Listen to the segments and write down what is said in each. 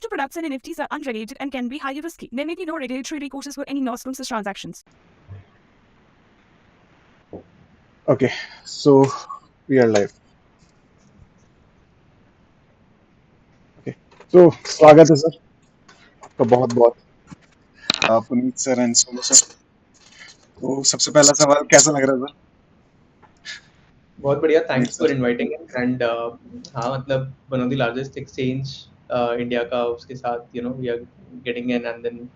Crypto products and NFTs are unregulated and can be highly risky. There may be no regulatory recourses for any loss-conscious transactions. Okay, so we are live. Okay, so स्वागत है sir आपका बहुत बहुत Puneet sir and Sonu sir. तो सबसे पहला सवाल कैसा लग रहा है बहुत बढ़िया, sir? Thanks for inviting and हाँ मतलब one of the largest exchange India का, उसके साथ you know we are getting in and then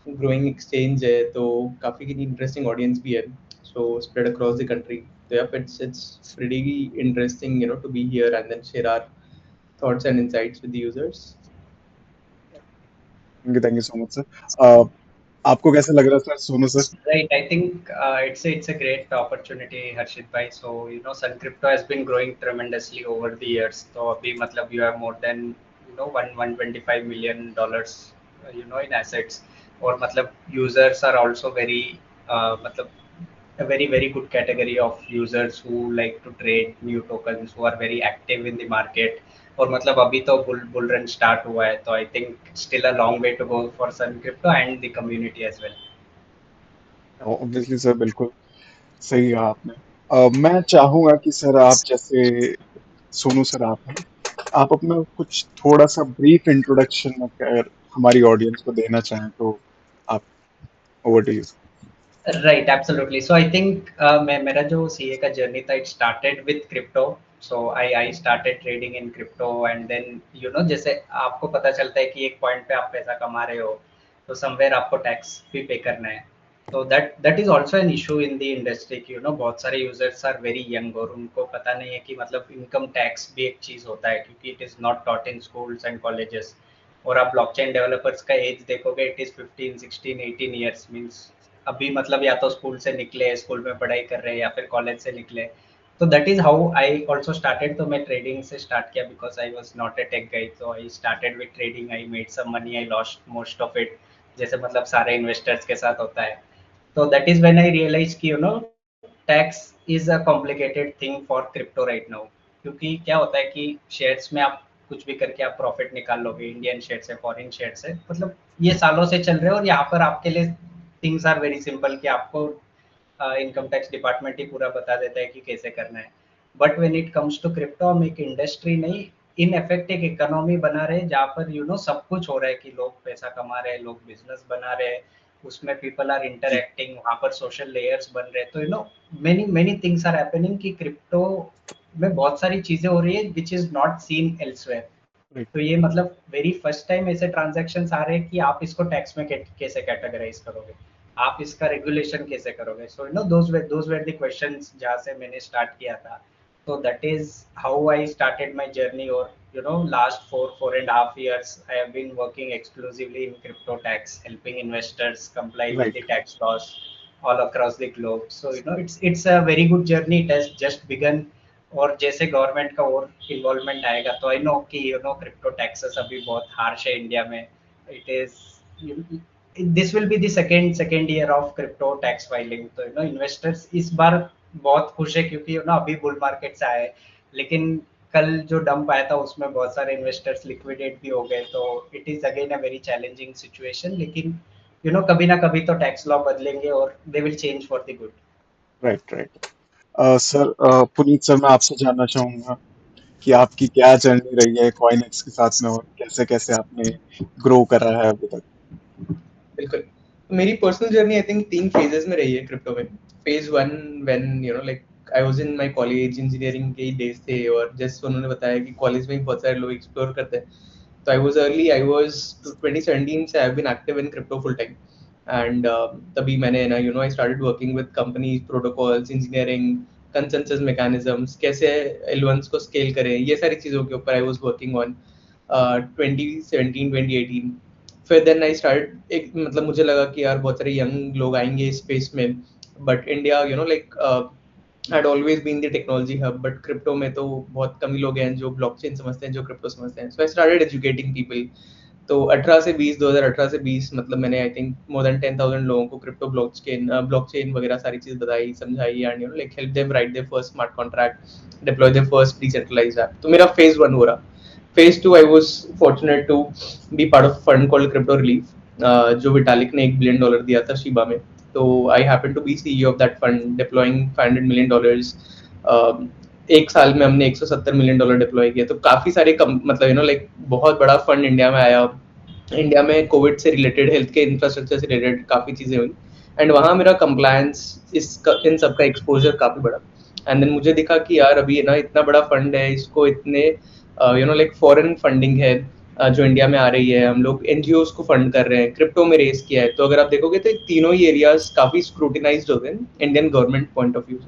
growing exchange है, तो काफी इंटरेस्टिंग ऑडियंस भी है, so spread across the country. तो yeah it's pretty interesting you know to be here and then share our thoughts and insights with the users. Thank you so much sir. आपको कैसा लग रहा है sir Sonu sir? Right, I think it's a great opportunity, Harshit bhai. So Sun Crypto has been growing tremendously over the years. So abhi matlab you have more than $125 million in assets, or matlab users are also very a very good category of users who like to trade new tokens, who are very active in the market. और मतलब अभी तो bull run start हुआ है, तो I think still a long way to go for sun crypto and the community as well. Obviously sir, बिल्कुल सही कहा आपने। मैं चाहूंगा कि सर आप जैसे सोनू सर आप हैं, आप अपना कुछ थोड़ा सा ब्रीफ इंट्रोडक्शन अगर हमारी ऑडियंस को देना चाहें तो आप, over to you. Right, absolutely. So I think मेरा जो सीए का जर्नी था, it started with crypto. So I started trading in crypto and then जैसे आपको पता चलता है कि एक पॉइंट पे आप पैसा कमा रहे हो, तो समवेयर आपको टैक्स भी पे करना है। तो that is also an issue in the industry कि बहुत सारे यूजर्स आर वेरी यंग और उनको पता नहीं है कि मतलब इनकम टैक्स भी एक चीज़ होता है, क्योंकि it is not taught in schools and colleges. और आप ब्लॉकचेन डेवलपर्स का एज देखोगे, इट इज़ 15, 16, 18 ईयर्स। मीन्स अभी मतलब या तो स्कूल से निकले, स्कूल में पढ़ाई कर रहे हैं, या फिर कॉलेज से निकले। तो that is how I also started. तो मैं ट्रेडिंग से स्टार्ट किया because I was not a tech guide. तो I started with trading, I made some money, I lost most of it, जैसे मतलब सारे इन्वेस्टर्स के साथ होता है। तो that is when I realise कि tax is a complicated thing for crypto right now. क्योंकि क्या होता है कि शेयर्स में आप कुछ भी करके आप प्रॉफिट निकाल लोगे, इंडियन शेयर से, फॉरेन शेयर से, मतलब ये सालों से चल रहे हैं। और यहाँ पर आपके लिए थिंग्स आर वेरी सिंपल कि आपको इनकम टैक्स डिपार्टमेंट ही पूरा बता देता है कि कैसे करना है। But when it comes to crypto, हम एक इंडस्ट्री नहीं, इन इफेक्ट एक इकोनॉमी बना रहे हैं, जहाँ पर सब कुछ हो रहा है कि लोग पैसा कमा रहे हैं, लोग बिजनेस बना रहे हैं, उसमें पीपल आर इंटरैक्टिंग, वहाँ पर सोशल लेयर्स बन रहे हैं। तो many many things are happening कि क्रिप्टो में बहुत सारी चीजें हो रही है which is not seen elsewhere. तो ये मतलब वेरी फर्स्ट टाइम ऐसे ट्रांजैक्शंस आ रहे हैं कि आप इसको टैक्स में कैसे कैटेगराइज करोगे, आप इसका रेगुलेशन कैसे करोगे। So those were the questions जहाँ से मैंने स्टार्ट किया था। तो that is how I started my journey. और last 4.5 years I have been working exclusively in crypto tax, helping investors comply with Right. the tax laws all across the globe. So it's a very good journey. It has just begun. और जैसे government का और involvement आएगा, तो I know कि crypto taxes अभी बहुत harsh है इंडिया में। It is this will be the second year of crypto tax filing. तो इन्वेस्टर्स इस बार बहुत खुश है, क्योंकि अभी बुल मार्केट से आए, लेकिन कल जो डंप आया था उसमें बहुत सारे इन्वेस्टर्स लिक्विडेट भी हो गए। तो it is again a very challenging situation. लेकिन कभी ना कभी तो टैक्स लॉ बदलेंगे और they will change for the good. Right right. Sir Puneet sir, मैं आपसे जानना चाहूंगा कि आपकी क्या जर्नी रही है कॉइनएक्स के साथ में, और कैसे कैसे आपने ग्रो करा है अभी तक। बिल्कुल, तो मेरी personal journey I think 3 phases में रही है क्रिप्टो में। Phase 1 when like I was in my college, engineering के डेज थे, और जैसे उन्होंने बताया कि कॉलेज में ही बहुत सारे लोग एक्सप्लोर करते हैं। तो आई वाज 2017 से I have been active in crypto full time. And तभी मैंने I started working with companies, protocols, engineering, consensus mechanisms, कैसे एल1s को स्केल करें, ये सारी चीज़ों के ऊपर आई वाज वर्किंग ऑन 2017 2018। फिर देन आई स्टार्ट, एक मतलब मुझे लगा कि यार बहुत सारे यंग लोग आएंगे इस स्पेस में, but India like had always been the technology hub, but crypto में तो बहुत कम ही लोग हैं जो ब्लॉकचेन समझते हैं, जो क्रिप्टो समझते हैं। So I started educating people. तो 2018 से 20 मतलब मैंने आई थिंक मोर देन 10,000 लोगों को क्रिप्टो ब्लॉकचेन वगैरह सारी चीज बताई, समझाई, and like help them write their first smart contract, deploy their first decentralised app. तो मेरा फेज 1 हो रहा। phase 2 I was fortunate to be part of a fund called Crypto Relief, जो विटालिक ने $1 billion दिया था शिबा में. तो I happen to be CEO of that fund, deploying $500 million. एक साल में हमने $170 million डिप्लॉय किया. तो काफी सारे मतलब यू नो लाइक बहुत बड़ा फंड इंडिया में आया. इंडिया में कोविड से रिलेटेड, हेल्थ के इंफ्रास्ट्रक्चर से रिलेटेड काफी चीजें हुई, एंड वहाँ मेरा कंप्लायंस इन सब का एक्सपोजर काफी बड़ा. एंड देन मुझे दिखा कि यार अभी ना इतना बड़ा फंड है, इसको इतने you know like foreign funding है जो इंडिया में आ रही है, हम लोग एनजीओ को फंड कर रहे हैं, क्रिप्टो में रेस किया है. तो अगर आप देखोगे तो तीनों ही एरियाज काफी स्क्रूटिनाइज्ड होते हैं Indian government point of view से.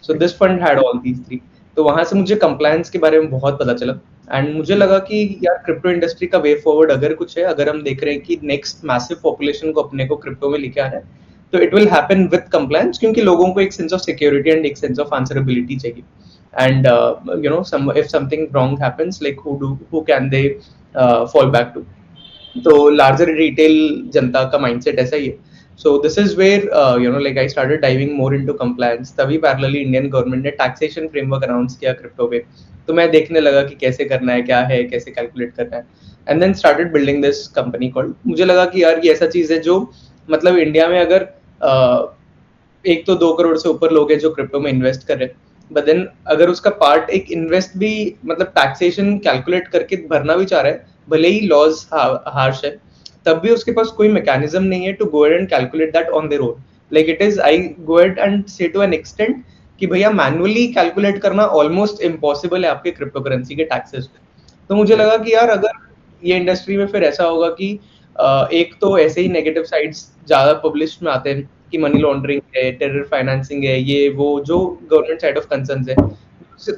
So this fund had all these three. तो वहां से मुझे कंप्लायंस के बारे में बहुत पता चला, एंड मुझे लगा कि यार क्रिप्टो इंडस्ट्री का वे फॉरवर्ड अगर कुछ है, अगर हम देख रहे हैं कि नेक्स्ट मैसिव पॉपुलेशन को अपने को क्रिप्टो में लेके आना है, तो it will happen with compliance, क्योंकि लोगों को एक सेंस ऑफ सिक्योरिटी एंड एक सेंस ऑफ आंसरेबिलिटी चाहिए. And you know if something wrong happens, like who can they fall back to. तो लार्जर रिटेल जनता का माइंडसेट ऐसा ही है. So this is where you know like I started diving more into compliance. तभी parallelly Indian government ने taxation framework announce किया crypto पे. तो मैं देखने लगा कि कैसे करना है, क्या है, कैसे कैलकुलेट करना है, and then started building this company called. मुझे लगा कि यार ये ऐसा चीज है जो मतलब इंडिया में अगर 1 तो 2 करोड़ से ऊपर लोग हैं जो क्रिप्टो में इन्वेस्ट कर रहे हैं, बट देन अगर उसका पार्ट एक इन्वेस्ट भी मतलब टैक्सेशन कैलकुलेट करके भरना भी चाह रहा है, भले ही लॉज हार्श है, तब भी उसके पास कोई मैकेनिज्म नहीं है to go ahead and calculate that on their own. Like it is I go ahead and say to an extent कि भैया मैनुअली कैलकुलेट करना ऑलमोस्ट इम्पॉसिबल है आपके क्रिप्टो करेंसी के टैक्सेस पे. तो मुझे लगा कि यार अगर ये इंडस्ट्री में फिर ऐसा होगा कि एक तो ऐसे ही नेगेटिव साइड्स ज्यादा पब्लिश में आते हैं कि मनी लॉन्ड्रिंग है, टेरर फाइनेंसिंग है, ये वो जो गवर्नमेंट साइड ऑफ कंसर्न्स है.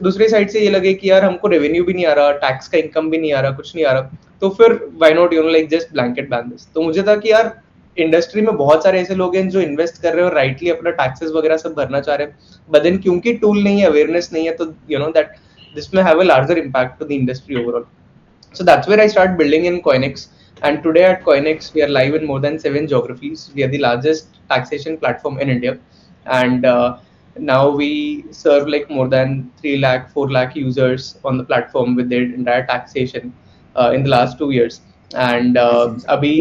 दूसरी साइड से ये लगे कि यार हमको रेवेन्यू भी नहीं आ रहा, टैक्स का इनकम भी नहीं आ रहा, कुछ नहीं आ रहा, तो फिर why not you know like just blanket ban this. तो मुझे था कि यार इंडस्ट्री में बहुत सारे ऐसे लोग हैं जो इन्वेस्ट कर रहे हैं और राइटली अपना टैक्सेस वगैरह सब भरना चाह रहे हैं, बट देन क्योंकि टूल नहीं है, अवेयरनेस नहीं है, तो you know that this may have a larger impact to the industry overall. So that's where I started building in Coinex, and today at Coinex we are live in more than 7 geographies. We are the largest taxation platform in India, and now we serve like more than 3 lakh 4 lakh users on the platform with their entire taxation in the last 2 years. And abhi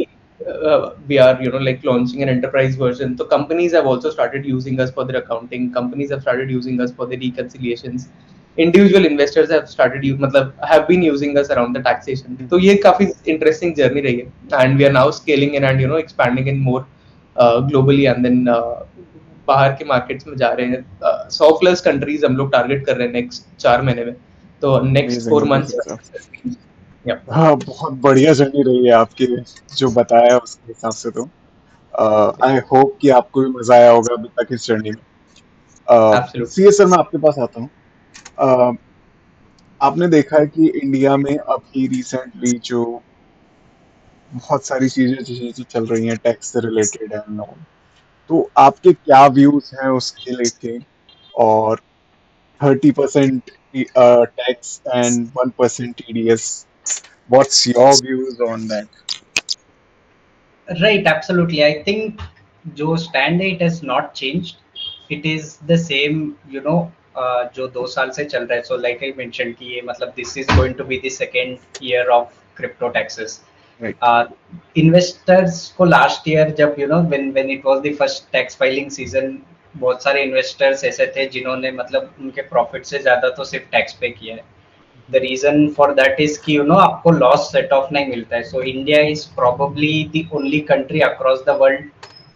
we are you know like launching an enterprise version, so companies have also started using us for their accounting, companies have started using us for their reconciliations, individual investors have started मतलब have been using us around the taxation. तो ये काफी interesting journey रही है, and we are now scaling in and you know expanding in more globally, and then बाहर के markets में जा रहे हैं. 100+ कंट्रीज हम लोग टारगेट कर रहे हैं नेक्स्ट 4 महीने में. तो नेक्स्ट 4 मंथ्स. हाँ, बहुत बढ़िया जर्नी रही है आपकी, जो बताया उसके हिसाब से. तो आई होप कि आपको भी मजा आया होगा अभी तक इस जर्नी में. सीए सर, मैं आपके पास आता हूँ. आपने देखा है कि इंडिया में अभी रिसेंटली जो बहुत सारी चीजें चल रही हैं टैक्स से रिलेटेड एंड ऑल, तो आपके क्या व्यूज हैं उसके लेके? और 30% tax and 1% TDS, what's your views on that? Right, absolutely. I think जो stand it has not changed. It is the same, you know, जो 2 साल से चल रहा है. So like I mentioned कि ये मतलब this is going to be the second year of crypto taxes. Right. Investors को last year जब you know when it was the first tax filing season, बहुत सारे investors ऐसे थे जिन्होंने मतलब उनके profit से ज़्यादा तो सिर्फ tax पे किया है. The reason for that is कि you know आपको loss set off नहीं मिलता है. So India is probably the only country across the world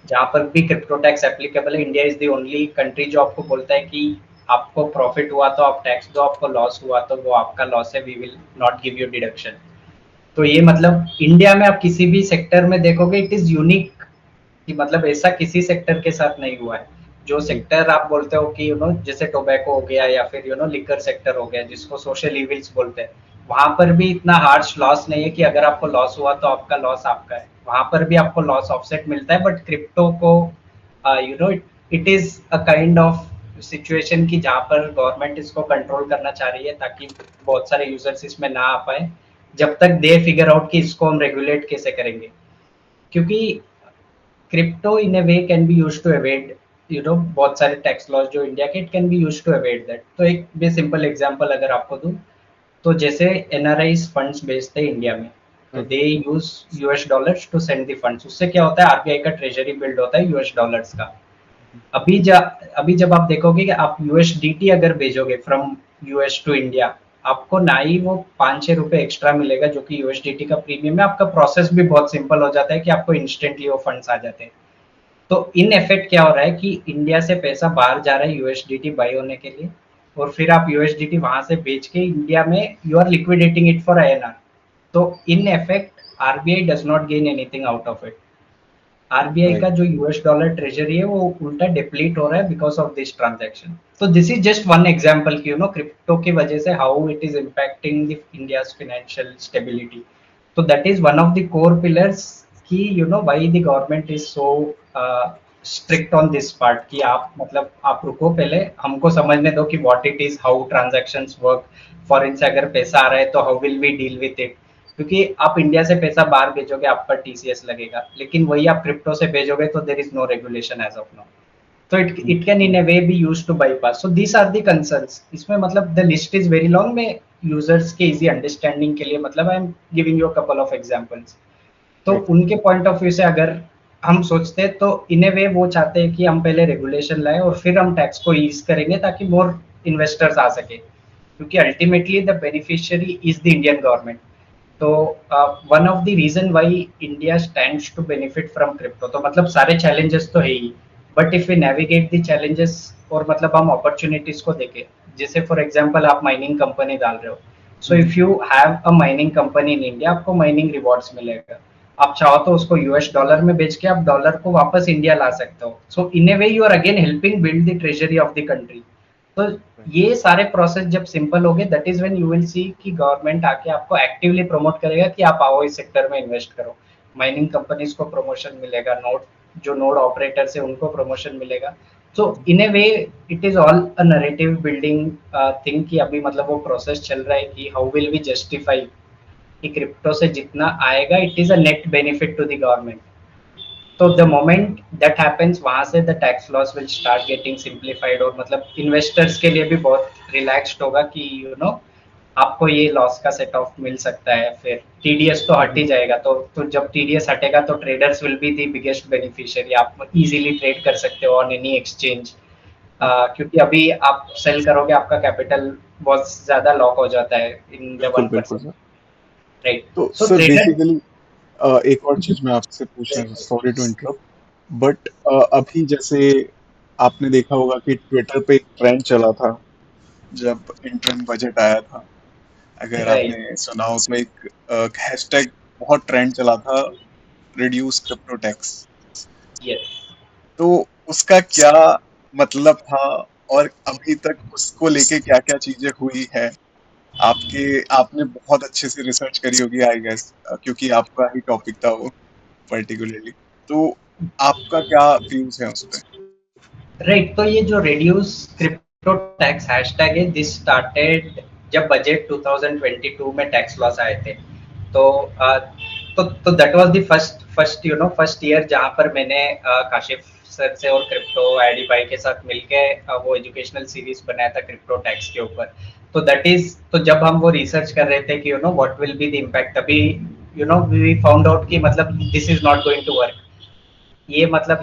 जहाँ पर भी crypto tax applicable है. India is the only country जो आपको बोलता है कि आपको profit हुआ तो आप tax दो, आपको loss हुआ तो वो आपका loss है, we will not give you deduction. तो ये मतलब इंडिया में आप किसी भी सेक्टर में देखोगे इट इज यूनिक कि मतलब ऐसा किसी सेक्टर के साथ नहीं हुआ है. जो सेक्टर आप बोलते हो कि यू नो जैसे टोबैको हो गया या फिर यू नो लिकर सेक्टर हो गया जिसको सोशल इविल्स बोलते हैं, वहां पर भी इतना हार्श लॉस नहीं है कि अगर आपको लॉस हुआ तो आपका लॉस आपका है. वहां पर भी आपको लॉस ऑफसेट मिलता है. बट क्रिप्टो को you know it is a kind of situation की जहाँ पर गवर्नमेंट इसको कंट्रोल करना चाह रही है ताकि बहुत सारे यूजर्स इसमें ना आ पाए जब तक दे फिगर आउट कि इसको हम रेगुलेट कैसे करेंगे. क्योंकि crypto in a way can be used to evade you know बहुत सारे टैक्स लॉज जो इंडिया के, it can be used to evade that. तो एक भी सिंपल एग्जांपल अगर आपको दूं, तो जैसे एनआरआईज फंड्स भेजते हैं इंडिया में, तो they use US dollars to send the funds. उससे क्या होता है, आरबीआई का ट्रेजरी बिल्ड होता है यूएस डॉलर्स का। अभी जब आप देखोगे कि आप यूएसडीटी अगर भेजोगे फ्रॉम यूएस टू इंडिया, आपको ना ही वो 5-6 रुपए एक्स्ट्रा मिलेगा जो कि यूएसडीटी का प्रीमियम है, आपका प्रोसेस भी बहुत सिंपल हो जाता है कि आपको इंस्टेंटली वो फंड्स आ जाते हैं। तो इन इफेक्ट क्या हो रहा है कि इंडिया से पैसा बाहर जा रहा है यूएसडीटी बाई होने के लिए, और फिर आप यूएसडीटी वहां से बेच के इंडिया में you are liquidating it for INR. तो in effect RBI does not gain anything out of it. RBI का जो यूएस डॉलर ट्रेजरी है वो उल्टा डिप्लीट हो रहा है बिकॉज ऑफ दिस ट्रांजैक्शन। तो this is just one example कि क्रिप्टो की वजह से how it is impacting the India's financial stability. तो that is one of the core pillars कि why the government is so strict on this part कि आप रुको, पहले हमको समझने दो कि what it is, how transactions work. Foreign से अगर पैसा आ रहा है तो how will we deal with it, क्योंकि आप इंडिया से पैसा बाहर भेजोगे आपका टीसीएस लगेगा, लेकिन वही आप क्रिप्टो से भेजोगे तो there is no regulation as of now. तो it can in a way be used to bypass. So these are the concerns. इसमें the list is very long. में यूजर्स के इजी अंडरस्टैंडिंग के लिए I am giving you a couple of examples. तो उनके point of view से अगर हम सोचते हैं तो इन ए वे वो चाहते हैं कि हम पहले रेगुलेशन लाएं और फिर हम टैक्स को ईज करेंगे ताकि मोर इन्वेस्टर्स आ सके, क्योंकि ultimately the beneficiary is the Indian government. तो one of the reason why India stands to benefit from crypto, तो सारे चैलेंजेस तो है ही, but if we navigate the challenges और हम अपॉर्चुनिटीज को देखें, जैसे फॉर एग्जांपल आप माइनिंग कंपनी डाल रहे हो, so if you have a mining company in India, आपको माइनिंग रिवॉर्ड्स मिलेगा। आप चाहो तो उसको यूएस डॉलर में बेच के आप डॉलर को वापस इंडिया ला सकते हो। So in a way you are again helping build the treasury of the country. तो ये सारे प्रोसेस जब सिंपल हो गए, that is when you will see कि गवर्नमेंट आके आपको एक्टिवली प्रमोट करेगा कि आप आओ इस सेक्टर में इन्वेस्ट करो। माइनिंग कंपनीज को प्रमोशन मिलेगा, जो नोड ऑपरेटर्स है उनको प्रमोशन मिलेगा। So in a way it is all a narrative building thing कि अभी वो प्रोसेस चल रहा है कि हाउ विल वी जस्टिफाई कि क्रिप्टो से जितना आएगा it is a net benefit to the government. तो द मोमेंट दैट हैपेंस, वहां से the tax laws will start getting simplified, और इन्वेस्टर्स के लिए भी बहुत रिलैक्स्ड होगा कि आपको ये लॉस का सेट ऑफ मिल सकता है। फिर टीडीएस तो हट ही जाएगा। तो जब टीडीएस हटेगा तो traders will be the biggest beneficiary. आप इजीली ट्रेड कर सकते हो ऑन एनी एक्सचेंज, क्योंकि अभी आप सेल करोगे आपका कैपिटल बहुत ज्यादा लॉक हो जाता है इन द 1%, राइट? तो सो सर ट्रेडर, बेसिकली एक और चीज मैं आपसे पूछना, सॉरी टू इंटरप्ट, बट अभी जैसे आपने देखा होगा कि ट्विटर पे एक ट्रेंड चला था जब इंटरम बजट आया था, अगर राइट, आपने सुना हो, उसमें एक हैशटैग बहुत ट्रेंड चला था, रिड्यूस क्रिप्टो टैक्स। यस। तो उसका क्या मतलब था और अभी तक उसको लेके क्या क्या चीजें हुई है? आपने बहुत अच्छे से रिसर्च करी होगी आई गेस, क्योंकि आपका ही टॉपिक था वो पर्टिकुलरली। तो आपका क्या व्यूज है उस पे? राइट, तो ये जो रिड्यूस क्रिप्टो टैक्स हैशटैग है, दिस स्टार्टेड जब बजट 2022 में टैक्स लॉस आए थे। तो that was the first year जहां पर मैंने काशिफ सर से और क्रिप्टो आईडी भाई के साथ मिलके वो एजुकेशनल सीरीज बनाया था क्रिप्टो टैक्स के ऊपर। तो जब हम वो रिसर्च कर रहे थे कि what will be the impact, तभी वी फाउंड आउट कि this is not going to work.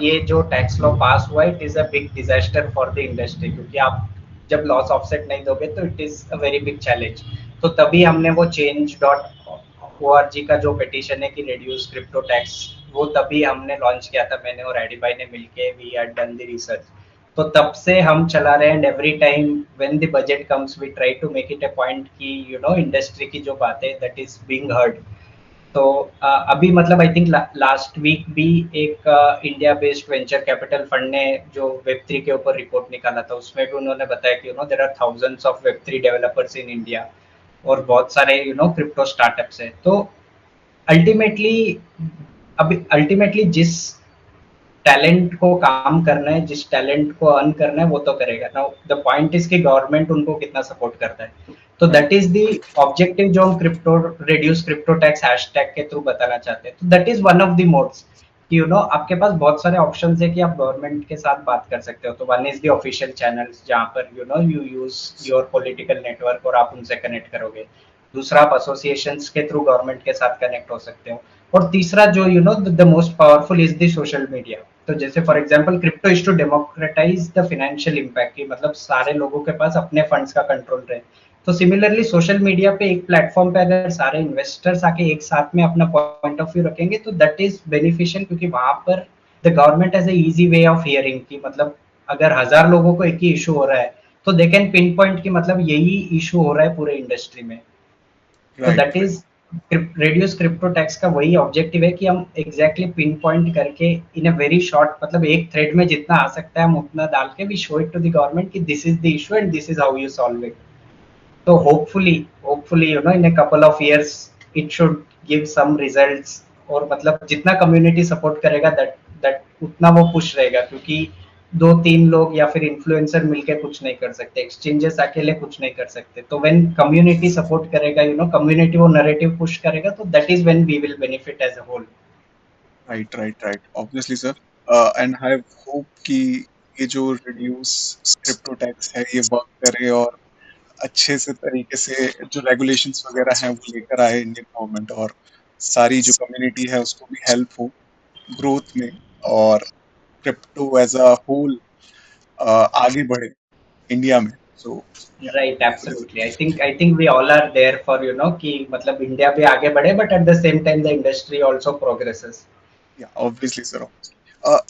ये जो टैक्स लॉ पास हुआ it is a big disaster for the industry, क्योंकि आप जब लॉस ऑफसेट नहीं दोगे तो it is a very big challenge. तो तभी हमने वो change.org का जो पिटीशन है कि रिड्यूस क्रिप्टो टैक्स, वो तभी हमने लॉन्च किया था, मैंने और एडी भाई ने मिलके, we had done the research. तो तब से हम चला रहे हैं, and every time when the budget comes we try to make it a point कि इंडस्ट्री की जो बातें दैट इज बीइंग हर्ड। तो अभी आई थिंक लास्ट वीक भी एक India based venture capital fund ने जो वेब3 के ऊपर रिपोर्ट निकाला था, उसमें भी उन्होंने बताया कि there are thousands of Web3 developers in India और बहुत सारे क्रिप्टो स्टार्टअप्स है। तो अल्टीमेटली जिस टैलेंट को काम करना है, जिस टैलेंट को अर्न करना है, वो तो करेगा। नाउ द पॉइंट इज कि गवर्नमेंट उनको कितना सपोर्ट करता है। तो दैट इज द ऑब्जेक्टिव जो हम crypto reduce crypto tax hashtag के थ्रू बताना चाहते हैं। तो that is one of the modes कि आपके पास बहुत सारे ऑप्शंस है कि आप गवर्नमेंट के साथ बात कर सकते हो। तो one is the official channels, जहाँ पर you use your political network और आप उनसे कनेक्ट करोगे। दूसरा आप एसोसिएशंस के थ्रू गवर्नमेंट के साथ कनेक्ट हो सकते हो। और तीसरा जो the most powerful is the social media. तो जैसे for example crypto is to democratise the financial impact, कि मतलब सारे लोगों के पास अपने फंड्स का कंट्रोल रहे। तो सिमिलरली सोशल मीडिया पे एक प्लेटफॉर्म पे अगर सारे इन्वेस्टर्स आके एक साथ में अपना पॉइंट ऑफ व्यू रखेंगे तो दैट इज बेनिफिशियल, क्योंकि वहां पर the government has a easy way of hearing, कि मतलब अगर 1000 लोगों को एक ही इशू हो रहा है तो दे कैन पिन पॉइंट की मतलब यही इशू हो रहा है पूरे इंडस्ट्री में। तो right that is radios crypto tax का वही ऑब्जेक्टिव है कि हम एग्जैक्टली पिन पॉइंट करके इन अ वेरी शॉर्ट, मतलब एक थ्रेड में जितना आ सकता है हम उतना डाल के we show it to the government कि this is the issue and this is how you solve it. तो hopefully in a couple of years it should give some results। और मतलब जितना कम्युनिटी सपोर्ट करेगा दैट दैट उतना वो push रहेगा, क्योंकि 2-3 लोग या फिर इन्फ्लुएंसर मिलके कुछ नहीं कर सकते, एक्सचेंजेस अकेले कुछ नहीं कर सकते। तो व्हेन कम्युनिटी सपोर्ट करेगा, कम्युनिटी वो नैरेटिव पुश करेगा, तो that is when we will benefit as a whole. Right obviously sir. And I hope कि ये जो रिड्यूस क्रिप्टो टैक्स है ये वर्क करे और अच्छे से तरीके से जो रेगुलेशंस वगैरह हैं वो लेकर आए इंडियन गवर्नमेंट, और सारी जो कम्युनिटी है उसको भी हेल्प हो ग्रोथ में, और क्रिप्टो एज अ होल आगे बढ़े इंडिया में। So right, absolutely. I think we all are there for कि मतलब इंडिया भी आगे बढ़े, but at the same time the industry also progresses. या ऑब्वियसली सर।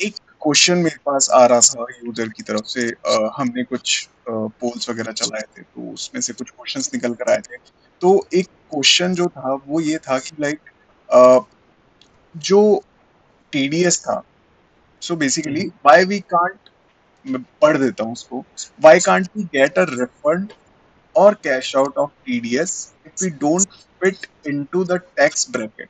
एक क्वेश्चन मेरे पास आ रहा था यूजर की तरफ से। हमने कुछ पोल्स वगैरह चलाए थे तो उसमें से कुछ क्वेश्चंस निकल कर आए थे। तो एक क्वेश्चन जो था वो ये था कि लाइक जो टीडीएस था, so basically why we can't, मैं पढ़ देता हूँ उसको, why can't we get a refund और cash out of TDS if we don't fit into the tax bracket.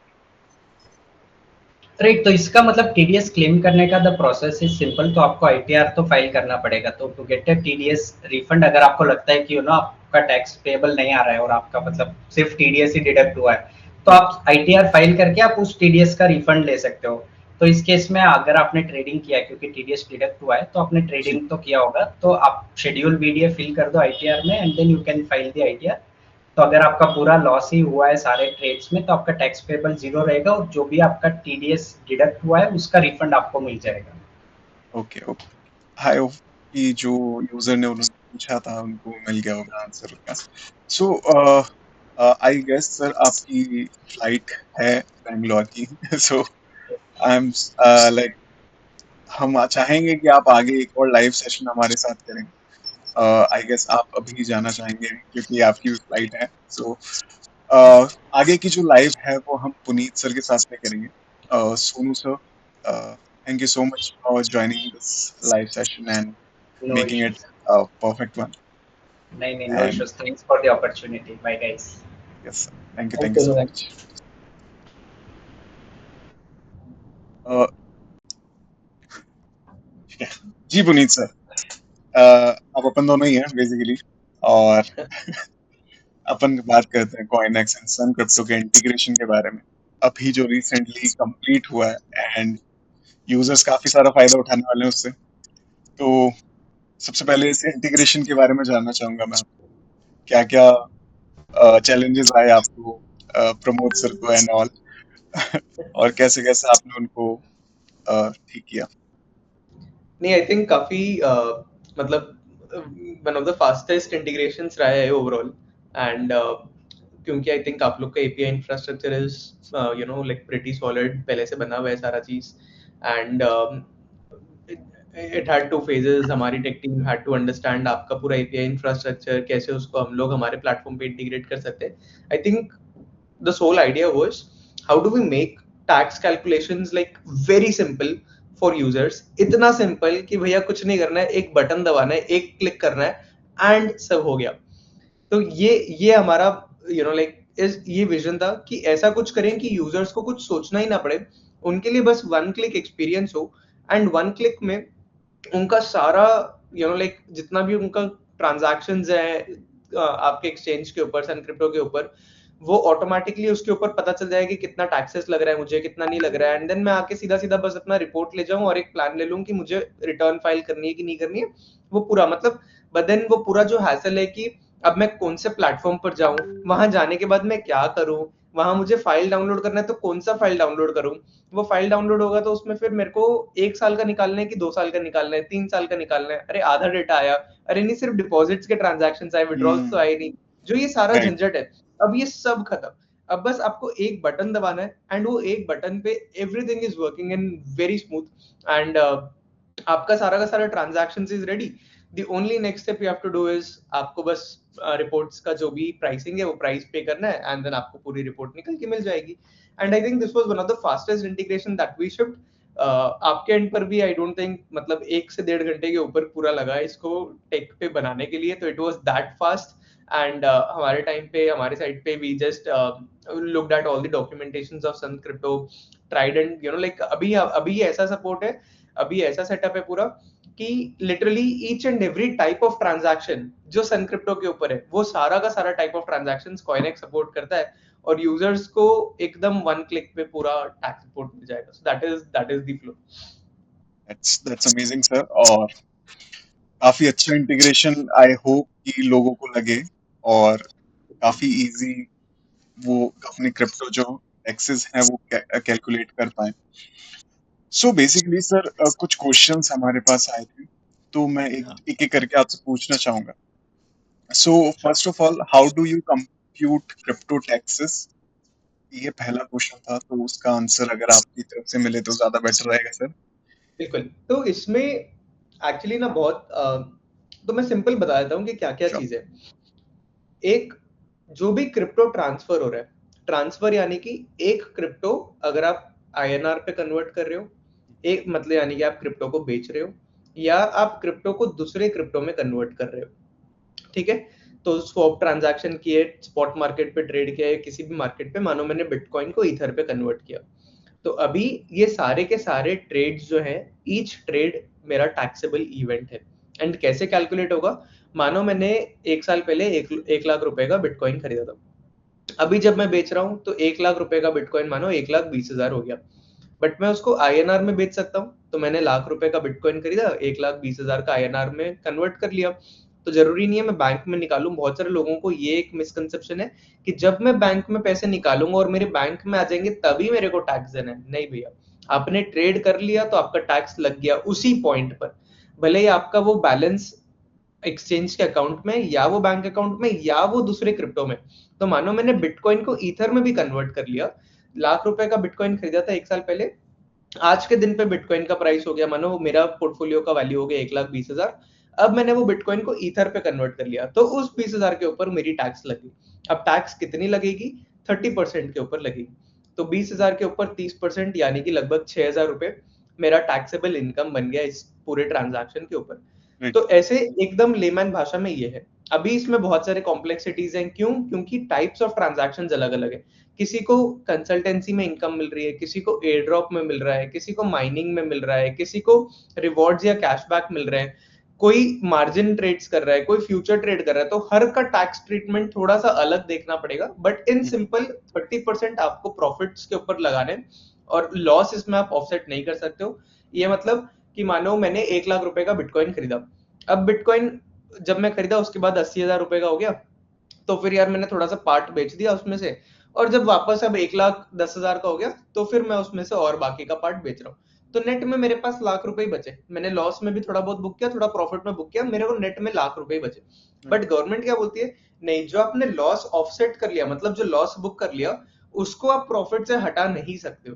Right, तो इसका मतलब टीडीएस क्लेम करने का द प्रोसेस इज सिंपल। तो आपको आईटीआर तो फाइल करना पड़ेगा। तो to get a TDS refund, अगर आपको लगता है कि आपका टैक्स पेबल नहीं आ रहा है और आपका मतलब सिर्फ टीडीएस ही डिडक्ट हुआ है, तो आप आईटीआर फाइल करके आप उस टीडीएस का रिफंड ले सकते हो। तो इस केस में अगर आपने ट्रेडिंग किया है, क्योंकि टीडीएस डिडक्ट हुआ है, तो आपने जी। ट्रेडिंग तो किया होगा, तो आप शेड्यूल वीडीए फिल कर दो आईटीआर में and then you can file the ITR. तो अगर आपका पूरा लॉस ही हुआ है सारे ट्रेड्स में, तो आपका टैक्स पेबल जीरो रहेगा और जो भी आपका टीडीएस डिडक्ट हुआ है उसका रिफंड आपको मिल जाएगा। Okay okay. आई होप कि जो यूजर ने उन्होंने पूछा था उनको मिल गया होगा आंसर उसका। सो आई गेस सर आपकी फ्लाइट है बैंगलोर की। सो आई एम लाइक, हम चाहेंगे कि आप आगे एक और लाइव सेशन हमारे साथ करें। आई गेस आप अभी जाना चाहेंगे क्योंकि आपकी फ्लाइट है। सो आगे की जो लाइव है वो हम पुनीत सर के साथ में करेंगे। Sonu sir, thank you so much for joining this live session and no making it issues. a perfect one. नहीं नहीं, no And issues. Thanks for the opportunity. Bye guys. yes, sir. Thank you thank so you. much. Uh, ठीक है। जी Puneet sir, अब अपन दोनों ही हैं basically, और अपन बात करते हैं कॉइनएक्स एंड सन क्रिप्टो के इंटीग्रेशन के बारे में, अभी जो रिसेंटली कंप्लीट हुआ है, एंड यूजर्स काफी सारा फायदा उठाने वाले हैं उससे। तो सबसे पहले इस इंटीग्रेशन के बारे में जानना चाहूंगा मैं, क्या क्या चैलेंजेस आए आपको प्रमोद सर को एंड ऑल, और कैसे कैसे आपने उनको ठीक किया। नहीं, आई थिंक काफी मतलब one of the fastest integrations रहा है ओवरऑल। एंड क्योंकि आई थिंक आप लोग का API infrastructure is like pretty solid, पहले से बना हुआ है सारा चीज। And it had two phases. हमारी tech team had to understand आपका पूरा एपीआई इंफ्रास्ट्रक्चर, कैसे उसको हम लोग हमारे प्लेटफॉर्म पे इंटीग्रेट कर सकते हैं। I think the sole idea was how do we make tax calculations like very simple for users, इतना सिंपल कि भैया कुछ नहीं करना है, एक बटन दबाना है, एक क्लिक करना है एंड सब हो गया। तो ये हमारा ये विजन था कि ऐसा कुछ करें कि यूजर्स को कुछ सोचना ही ना पड़े, उनके लिए बस वन क्लिक एक्सपीरियंस हो। एंड वन क्लिक में उनका सारा जितना भी उनका ट्रांजैक्शंस है आपके एक्सचेंज के ऊपर, सन क्रिप्टो के ऊपर, वो ऑटोमेटिकली उसके ऊपर पता चल जाएगा कि कितना टैक्सेस लग रहा है मुझे, कितना नहीं लग रहा है। एंड देन मैं आके सीधा सीधा बस अपना रिपोर्ट ले जाऊं और एक प्लान ले लूं कि मुझे रिटर्न फाइल करनी है कि नहीं करनी है, वो पूरा मतलब। बट देन वो पूरा जो हैसल है कि अब मैं कौन से प्लेटफॉर्म पर जाऊं, वहां जाने के बाद मैं क्या करूं, वहां मुझे फाइल डाउनलोड करना है तो कौन सा फाइल डाउनलोड करूं, वो फाइल डाउनलोड होगा तो उसमें फिर मेरे को 1 साल का निकालना है कि 2 साल का निकालना है, 3 साल का निकालना है, अरे आधा डेटा आया, अरे नहीं सिर्फ डिपॉजिट्स के ट्रांजैक्शन आए, विड्रॉल्स तो आए नहीं, जो ये सारा राइट। झंझट है, अब ये सब खत्म। अब बस आपको एक बटन दबाना है एंड वो एक बटन पे everything is working in very smooth and आपका सारा का सारा transaction is ready. The only next step you have to do is आपको बस रिपोर्ट्स का जो भी प्राइसिंग है वो प्राइस पे करना है एंड देन आपको पूरी रिपोर्ट निकल के मिल जाएगी। And I think this was one of the fastest integration that we shipped. आपके एंड पर भी आई डोंट थिंक मतलब 1 से 1.5 घंटे के ऊपर पूरा लगा है इसको टेक पे बनाने के लिए, तो it was that fast. And हमारे टाइम पे हमारे साइड पे we just looked at all the documentations of Sun Crypto, tried and like अभी ऐसा सपोर्ट है, अभी ऐसा सेटअप है पूरा कि literally each and every type of transaction जो सन क्रिप्टो के ऊपर है वो सारा का सारा type of transaction CoinEx support करता है और यूजर्स को एकदम 1 क्लिक पे पूरा टैक्स सपोर्ट मिल जाएगा। So that is the flow. That's amazing sir, और काफी अच्छा इंटीग्रेशन आई होप कि लोगों को लगे, और काफी इजी वो अपनी क्रिप्टो जो टैक्सेस हैं वो कैलकुलेट कर पाए। सो बेसिकली सर कुछ क्वेश्चंस हमारे पास आए थे, तो मैं एक एक करके आपसे पूछना चाहूंगा। So first of all, how do you compute crypto taxes? ये पहला क्वेश्चन था, तो उसका आंसर अगर आपकी तरफ से मिले तो ज्यादा बेटर रहेगा सर। बिल्कुल, तो इसमें एक्चुअली ना बहुत तो मैं सिंपल बता देता हूँ कि क्या क्या Sure. चीज है। एक, जो भी क्रिप्टो ट्रांसफर हो रहा है, ट्रांसफर यानी कि एक क्रिप्टो अगर आप आईएनआर पे कन्वर्ट कर रहे हो, एक मतलब यानी कि आप क्रिप्टो को बेच रहे हो या आप क्रिप्टो को दूसरे क्रिप्टो में कन्वर्ट कर रहे हो, ठीक है। तो स्वैप ट्रांजैक्शन किए, स्पॉट मार्केट पे ट्रेड किया, किसी भी मार्केट पे, मानो मैंने बिटकॉइन को ईथर पे कन्वर्ट किया, तो अभी ये सारे के सारे ट्रेड्स जो है, ईच ट्रेड मेरा टैक्सेबल इवेंट है। एंड कैसे कैलकुलेट होगा, मानो मैंने 1 साल पहले 1 लाख रुपए का बिटकॉइन खरीदा था, अभी जब मैं बेच रहा हूँ तो 1 लाख रुपए का बिटकॉइन मानो 1,20,000 हो गया, बट मैं उसको आईएनआर में बेच सकता हूँ। तो मैंने लाख रुपए का बिटकॉइन खरीदा, 1,20,000 का आईएनआर में कन्वर्ट कर लिया, तो जरूरी नहीं है मैं बैंक में निकालूं। बहुत सारे लोगों को ये एक मिसकंसेप्शन है कि जब मैं बैंक में पैसे निकालूंगा और मेरे बैंक में आ जाएंगे तभी मेरे को टैक्स देना है। नहीं भैया, आपने ट्रेड कर लिया तो आपका टैक्स लग गया उसी पॉइंट पर, भले ही आपका वो बैलेंस एक्सचेंज के अकाउंट में या वो बैंक अकाउंट में या वो दूसरे क्रिप्टो में। तो मानो मैंने बिटकॉइन को ईथर में भी कन्वर्ट कर लिया, लाख रुपए का बिटकॉइन खरीदा था 1 साल पहले, आज के दिन पे बिटकॉइन का प्राइस हो गया, मानो मेरा पोर्टफोलियो का वैल्यू हो गया 1,20,000, अब मैंने वो बिटकॉइन को ईथर पे कन्वर्ट कर लिया, तो उस 20,000 के ऊपर मेरी टैक्स लगी। अब टैक्स कितनी लगेगी, 30% के ऊपर लगेगी। तो 20,000 के ऊपर 30% यानी कि लगभग 6,000 रुपए मेरा टैक्सेबल इनकम बन गया इस पूरे ट्रांजैक्शन के ऊपर। Right. तो ऐसे एकदम लेमैन भाषा में ये है। अभी इसमें बहुत सारे कॉम्प्लेक्सिटीज हैं, क्यों? क्योंकि टाइप्स ऑफ ट्रांजैक्शन अलग अलग है। किसी को कंसल्टेंसी में इनकम मिल रही है, किसी को एयर ड्रॉप में मिल रहा है, किसी को माइनिंग में मिल रहा है, किसी को रिवॉर्ड्स या कैशबैक मिल रहे हैं, कोई मार्जिन ट्रेड्स कर रहा है, कोई फ्यूचर ट्रेड कर रहा है, तो हर का टैक्स ट्रीटमेंट थोड़ा सा अलग देखना पड़ेगा। बट इन सिंपल 30% आपको प्रॉफिट्स के ऊपर लगाने, और लॉस इसमें आप ऑफसेट नहीं कर सकते हो। ये मतलब कि मानो मैंने 1 लाख रुपए का बिटकॉइन खरीदा, अब बिटकॉइन जब मैं खरीदा उसके बाद 80,000 रुपए का हो गया, तो फिर यार मैंने थोड़ा सा पार्ट बेच दिया उसमें से, और जब वापस अब 1,10,000 का हो गया तो फिर मैं उसमें से और बाकी का पार्ट बेच रहा हूँ, तो नेट में मेरे पास लाख रुपए ही बचे। मैंने लॉस में भी थोड़ा बहुत बुक किया, थोड़ा प्रॉफिट में बुक किया, मेरे को नेट में लाख रुपए ही बचे। बट गवर्नमेंट क्या बोलती है, नहीं, जो आपने लॉस ऑफसेट कर लिया, मतलब जो लॉस बुक कर लिया उसको आप प्रॉफिट से हटा नहीं सकते हो।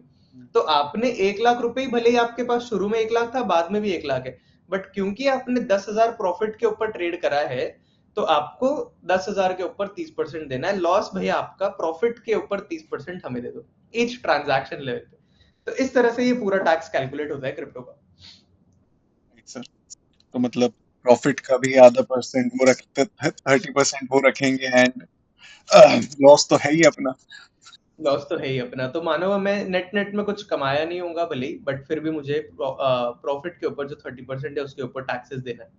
तो आपने 1 लाख रुपए ही, भले ही आपके पास शुरू में 1 लाख था, बाद में भी 1 लाख है, बट क्योंकि आपने 10,000 प्रॉफिट के ऊपर ट्रेड करा है, तो आपको 10,000 के ऊपर 30% देना है। लॉस भैया आपका, प्रॉफिट के ऊपर 30% हमें दे दो ईच ट्रांजैक्शन लेवल पे। तो इस तरह से ये पूरा टैक्स कैलकुलेट होता है क्रिप्टो का। सर, तो मतलब प्रॉफिट का भी आधा परसेंट वो रखते, 30% वो रखेंगे, एंड लॉस तो है ही अपना। लॉस तो है ही अपना, तो मानो मैं नेट नेट में कुछ कमाया नहीं होगा भले ही, बट फिर भी मुझे प्रॉफिट के ऊपर जो 30% है उसके ऊपर टैक्सेस देना है।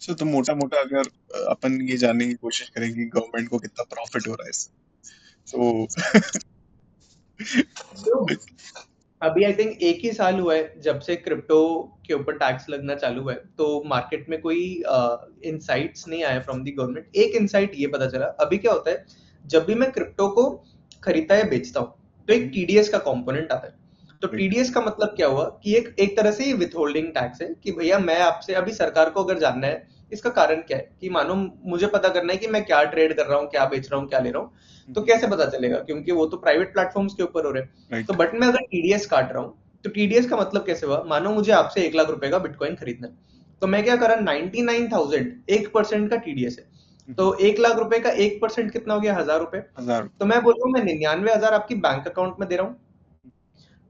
सो तो मोटा मोटा अगर अपन ये जानने की कोशिश करेंगे गवर्नमेंट को कितना प्रॉफिट हो रहा है इससे, तो तो अभी आई थिंक एक ही साल हुआ है जब से क्रिप्टो के ऊपर टैक्स लगना चालू हुआ है, तो मार्केट में कोई इनसाइट्स नहीं आया फ्रॉम द गवर्नमेंट। एक इनसाइट ये पता चला, अभी क्या होता है, जब भी मैं क्रिप्टो को खरीदता या बेचता हूँ तो एक टीडीएस का कंपोनेंट आता है। तो Right. टीडीएस का मतलब क्या हुआ कि एक तरह से ये विथहोल्डिंग टैक्स है कि भैया मैं आपसे, अभी सरकार को अगर जानना है इसका कारण क्या है, कि मानो मुझे पता करना है कि मैं क्या ट्रेड कर रहा हूँ, क्या बेच रहा हूँ, क्या ले रहा हूँ, तो कैसे पता चलेगा, क्योंकि वो तो प्राइवेट प्लेटफॉर्म्स के ऊपर हो रहे हैं। Right. तो बट मैं अगर टीडीएस काट रहा हूँ, तो टीडीएस का मतलब कैसे हुआ, मानो मुझे आपसे 1 लाख रुपए का बिटकॉइन खरीदना है, तो मैं क्या करा, 99,000 1% का टीडीएस है, तो 1 लाख रुपए का 1% कितना हो गया, 1,000 रुपए। 1000 तो मैं बोल रहा हूँ मैं 99,000 आपकी बैंक अकाउंट में दे रहा हूँ,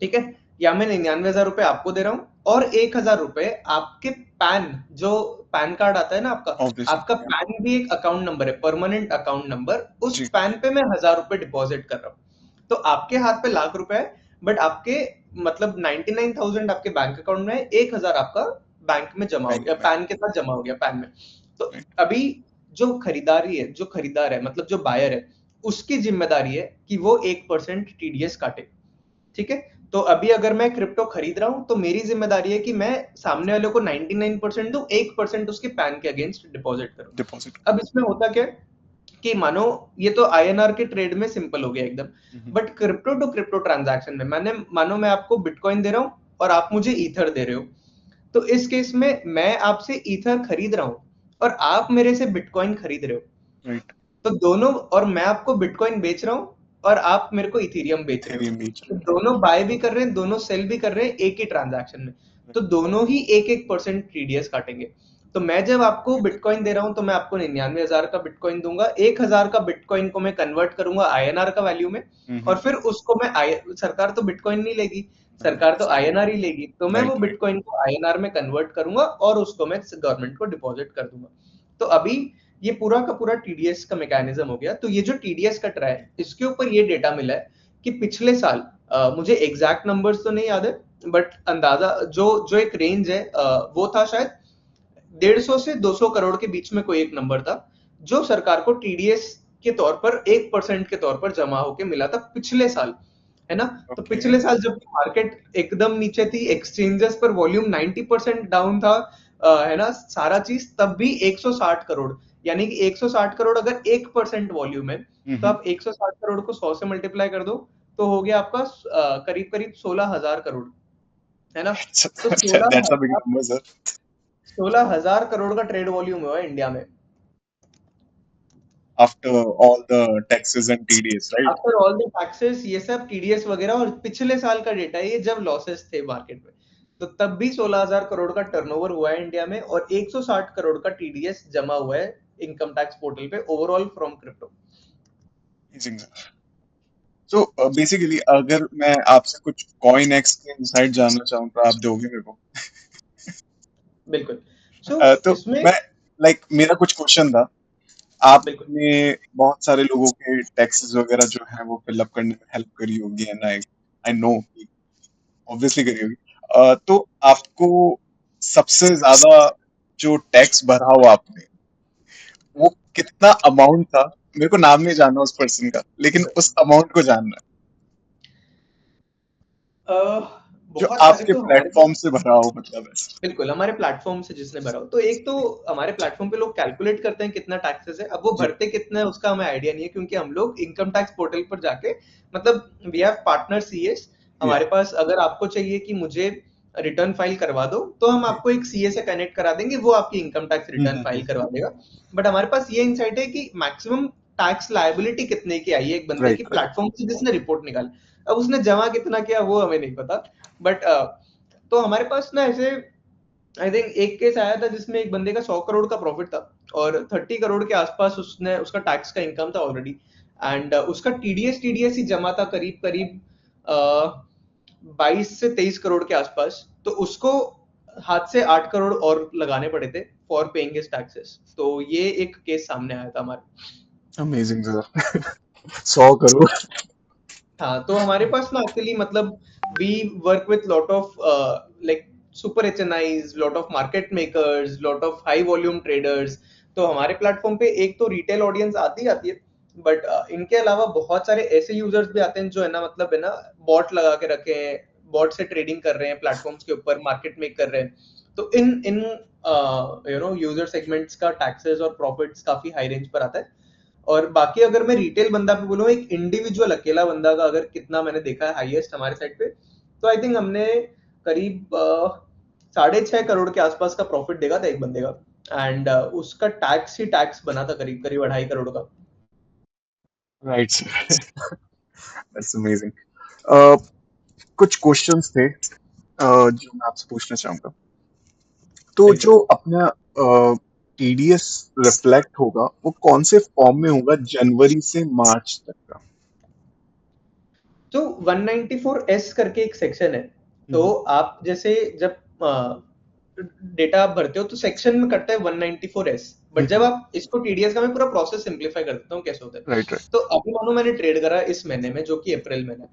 ठीक है, या मैं 99,000 रुपए आपको दे रहा हूँ, और 1,000 रुपए आपके पैन, जो पैन कार्ड आता है ना आपका, Obviously. आपका पैन भी एक अकाउंट नंबर है, परमानेंट अकाउंट नंबर, उस जी। पैन पे मैं 1,000 रुपए डिपॉजिट कर रहा हूँ। तो आपके हाथ पे लाख रुपए है, बट आपके मतलब 99,000 आपके बैंक अकाउंट में है, 1,000 आपका बैंक में जमा हो बैंक गया, में। पैन के साथ जमा हो गया पैन में। तो Right. अभी जो खरीदारी है, जो खरीदार है, मतलब जो बायर है, उसकी जिम्मेदारी है कि वो 1% टीडीएस काटे, ठीक है। तो अभी अगर मैं क्रिप्टो खरीद रहा हूं, तो मेरी जिम्मेदारी है कि मैं सामने वाले को 99% दूं, 1% उसके पैन के अगेंस्ट डिपॉजिट करूं। डिपॉजिट। अब इसमें होता क्या है कि मानो ये तो आईएनआर के ट्रेड में सिंपल हो गया एकदम, but crypto to crypto transaction में मानो मैं आपको बिटकॉइन दे रहा हूं और आप मुझे ईथर दे रहे हो, तो इस केस में मैं आपसे ईथर खरीद रहा हूं और आप मेरे से बिटकॉइन खरीद रहे हो, राइट। तो दोनों, और मैं आपको बिटकॉइन बेच रहा हूं और आप मेरे को इथेरियम बेच रहे इथेरियम हो, बेच तो रहे दोनों बाय भी कर रहे हैं, दोनों सेल भी कर रहे हैं एक ही ट्रांजैक्शन में, तो दोनों ही 1-1% टीडीएस काटेंगे। तो मैं जब आपको बिटकॉइन दे रहा हूं, तो मैं आपको 99,000 का बिटकॉइन दूंगा, 1,000 का बिटकॉइन को मैं कन्वर्ट करूंगा आईएनआर का वैल्यू में, और फिर उसको मैं सरकार तो बिटकॉइन नहीं लेगी, सरकार तो आईएनआर ही लेगी, तो मैं वो राइट। बिटकॉइन को आईएनआर में कन्वर्ट करूंगा और उसको मैं गवर्नमेंट को डिपॉजिट कर दूंगा। तो अभी ये पूरा का पूरा टीडीएस का मैकेनिज्म हो गया। तो ये जो टीडीएस कट रहा है, इसके ऊपर ये डेटा मिला है कि पिछले साल, मुझे एग्जैक्ट नंबर्स तो नहीं याद है, बट अंदाजा जो जो एक रेंज है, वो था शायद 150 से 200 करोड़ के बीच में कोई एक नंबर था, जो सरकार को टीडीएस के तौर पर 1% के तौर पर जमा होके मिला था पिछले साल, है ना। तो Okay. पिछले साल जब मार्केट एकदम नीचे थी, एक्सचेंजेस पर वॉल्यूम 90% डाउन था, है ना, सारा चीज, तब भी 160 करोड़, यानी कि 160 करोड़ अगर 1% वॉल्यूम है, तो आप 160 करोड़ को 100 से मल्टीप्लाई कर दो, तो हो गया आपका करीब करीब 16,000 करोड़, है ना। तो That's a big number, sir. 16,000 crore का ट्रेड वॉल्यूम हुआ है इंडिया में, After all the taxes and TDS, right? After all the taxes, ये सब टीडीएस वगैरह, और पिछले साल का डेटा है ये, जब लॉसेस थे मार्केट में, तो तब भी 16,000 करोड़ का टर्नओवर हुआ है इंडिया में, और 160 करोड़ का टीडीएस जमा हुआ है इनकम टैक्स पोर्टल पे overall from crypto. Amazing, sir. So basically, अगर मैं आपसे कुछ कॉइन एक्स के इनसाइट जानना चाहूँ तो आप दोगे मेरे को? बिल्कुल। सो तो इसमें मैं मेरा कुछ क्वेश्चन था। बिल्कुल आपने बहुत सारे लोगों के टैक्सेस वगैरह जो है वो फिलअप करने में हेल्प करी होगी, एंड आई नो ऑब्वियसली करी होगी। तो आपको सबसे ज्यादा जो टैक्स भरा हो आपने, वो कितना अमाउंट था? मेरे को नाम नहीं जानना उस पर्सन का, लेकिन उस अमाउंट को जानना है जो बहुत सारे आपके तो हमारे प्लेटफॉर्म से भरा हो, मतलब ऐसे। बिल्कुल हमारे प्लेटफॉर्म से जिसने भरा हो, तो एक तो हमारे प्लेटफॉर्म पे लोग कैलकुलेट करते हैं कितना टैक्सेस है, अब वो जी। भरते कितना है उसका हमें आइडिया नहीं है, क्योंकि हम लोग इनकम टैक्स पोर्टल पर जाके, मतलब वी हैव पार्टनर सीएस, हमारे पास, अगर आपको चाहिए कि मुझे रिटर्न फाइल करवा दो, तो हम आपको एक सीए से कनेक्ट करा देंगे, वो आपकी इनकम टैक्स रिटर्न फाइल करवा देगा। बट हमारे पास ये इंसाइट है कि मैक्सिमम टैक्स लायबिलिटी कितने की आई है एक बंदे की राइट। प्लेटफॉर्म से जिसने रिपोर्ट निकाली, अब उसने जमा कितना किया वो हमें नहीं पता, बट तो हमारे पास ना ऐसे आई थिंक एक केस आया था जिसमें एक बंदे का 100 करोड़ का प्रॉफिट था, और 30 करोड़ के आसपास उसने, उसका टैक्स का इनकम था ऑलरेडी, एंड उसका टीडीएस ही जमा था करीब करीब 22 से 23 करोड़ के आसपास, तो उसको हाथ से 8 करोड़ और लगाने पड़े थे फॉर पेइंग हिज टैक्सेस। तो ये एक केस सामने आया था हमारे। Amazing sir. 100 करोड़। हाँ, तो हमारे पास ना एक्चुअली, मतलब we work with lot of like super HNIs, lot of market makers, lot of high volume traders. तो हमारे प्लेटफॉर्म पे एक तो रिटेल ऑडियंस आती है, बट इनके अलावा बहुत सारे ऐसे यूजर्स भी आते हैं जो है ना, मतलब है ना, बॉट लगा के रखे हैं, बॉट से ट्रेडिंग कर रहे हैं प्लेटफॉर्म्स के ऊपर, मार्केट मेक कर रहे हैं, तो इन यूजर सेगमेंट्स का टैक्सेस और प्रॉफिट्स काफी हाई रेंज पर आता है। और बाकी अगर मैं रिटेल बंदा पे बोलूँ, एक इंडिविजुअल अकेला बंदा का अगर कितना मैंने देखा है हाईएस्ट हमारे साइड पे, तो आई थिंक हमने करीब 6.5 करोड़ के आसपास का प्रॉफिट देखा था एक बंदे का, एंड उसका टैक्स ही टैक्स बना था करीब करीब 2.5 करोड़ का। Right sir, that's amazing. कुछ क्वेश्चंस थे जो मैं आपसे पूछना चाहूंगा। तो बिल्कुल। जो अपना टीडीएस रिफ्लेक्ट होगा वो कौन से फॉर्म में होगा जनवरी से मार्च तक का? तो 194S करके एक सेक्शन है, तो आप जैसे जब डेटा आप भरते हो तो सेक्शन में कटता है 194S, बट जब आप इसको टीडीएस का मैं पूरा प्रोसेस सिंप्लीफाई कर देता हूँ कैसे होता है। Right right. तो अभी मानो मैंने ट्रेड करा इस महीने में, जो कि अप्रैल महीना,